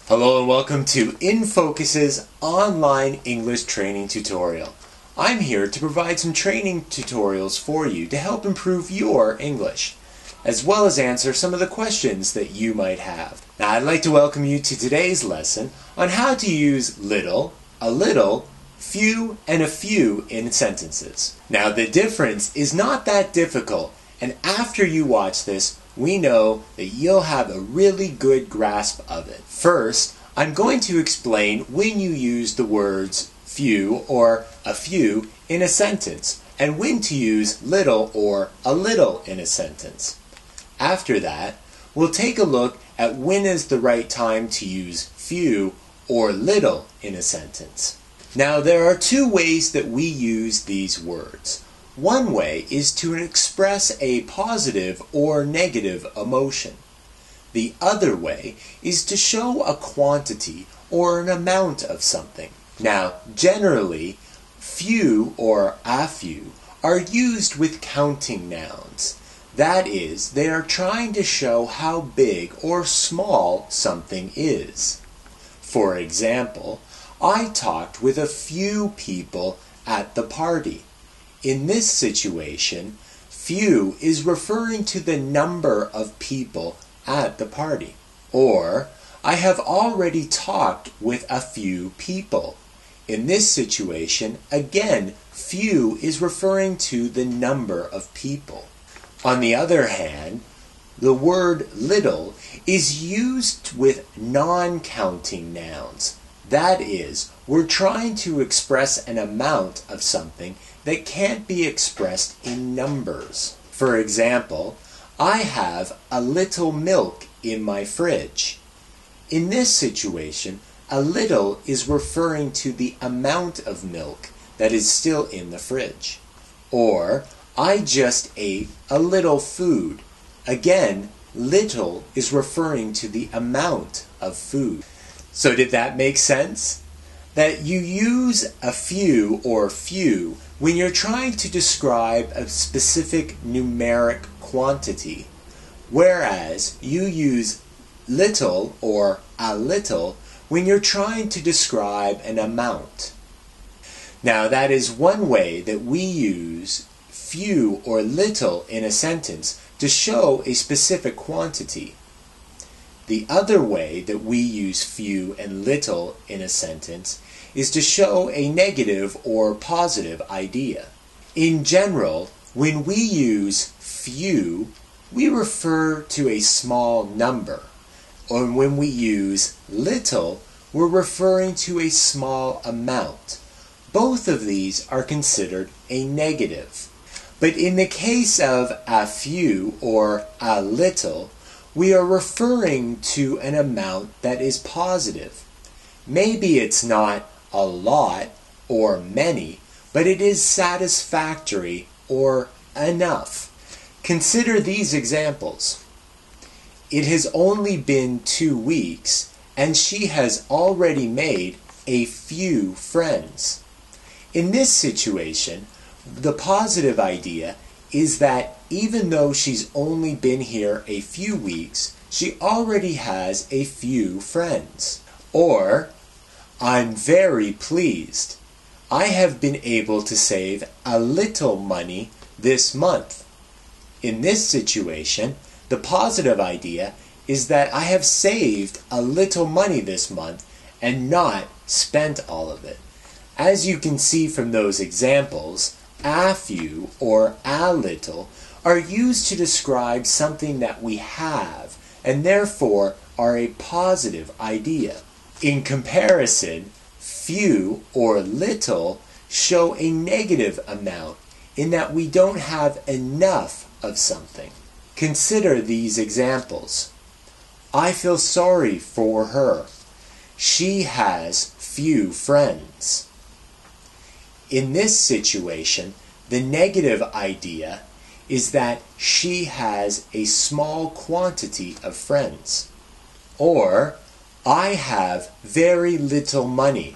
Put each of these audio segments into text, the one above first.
Hello and welcome to InFocus's online English training tutorial. I'm here to provide some training tutorials for you to help improve your English, as well as answer some of the questions that you might have. Now I'd like to welcome you to today's lesson on how to use little, a little, few, and a few in sentences. Now the difference is not that difficult, and after you watch this, we know that you'll have a really good grasp of it. First, I'm going to explain when you use the words few or a few in a sentence, and when to use little or a little in a sentence. After that, we'll take a look at when is the right time to use few or little in a sentence. Now, there are two ways that we use these words. One way is to express a positive or negative emotion. The other way is to show a quantity or an amount of something. Now, generally, few or a few are used with counting nouns. That is, they are trying to show how big or small something is. For example, I talked with a few people at the party. In this situation, few is referring to the number of people at the party. Or, I have already talked with a few people. In this situation, again, few is referring to the number of people. On the other hand, the word little is used with non-counting nouns. That is, we're trying to express an amount of something that can't be expressed in numbers. For example, I have a little milk in my fridge. In this situation, a little is referring to the amount of milk that is still in the fridge. Or, I just ate a little food. Again, little is referring to the amount of food. So did that make sense? That you use a few or few when you're trying to describe a specific numeric quantity, whereas you use little or a little when you're trying to describe an amount. Now that is one way that we use few or little in a sentence to show a specific quantity. The other way that we use few and little in a sentence is to show a negative or positive idea. In general, when we use few, we refer to a small number. Or when we use little, we're referring to a small amount. Both of these are considered a negative. But in the case of a few or a little, we are referring to an amount that is positive. Maybe it's not a lot or many, but it is satisfactory or enough. Consider these examples. It has only been 2 weeks, and she has already made a few friends. In this situation, the positive idea is that even though she's only been here a few weeks, she already has a few friends. Or, I'm very pleased. I have been able to save a little money this month. In this situation, the positive idea is that I have saved a little money this month and not spent all of it. As you can see from those examples, a few or a little are used to describe something that we have and therefore are a positive idea. In comparison, few or little show a negative amount in that we don't have enough of something. Consider these examples. I feel sorry for her. She has few friends. In this situation, the negative idea is that she has a small quantity of friends. Or, I have very little money.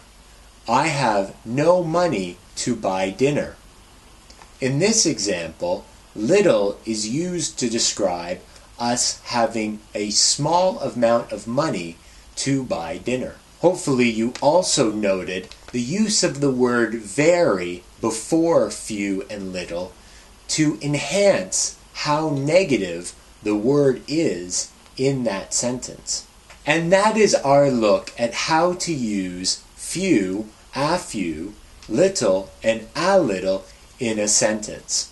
I have no money to buy dinner. In this example, little is used to describe us having a small amount of money to buy dinner. Hopefully you also noted the use of the word very before few and little to enhance how negative the word is in that sentence. And that is our look at how to use few, a few, little, and a little in a sentence.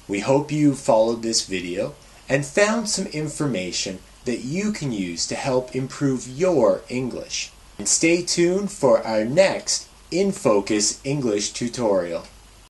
We hope you followed this video and found some information that you can use to help improve your English. And stay tuned for our next In Focus English tutorial.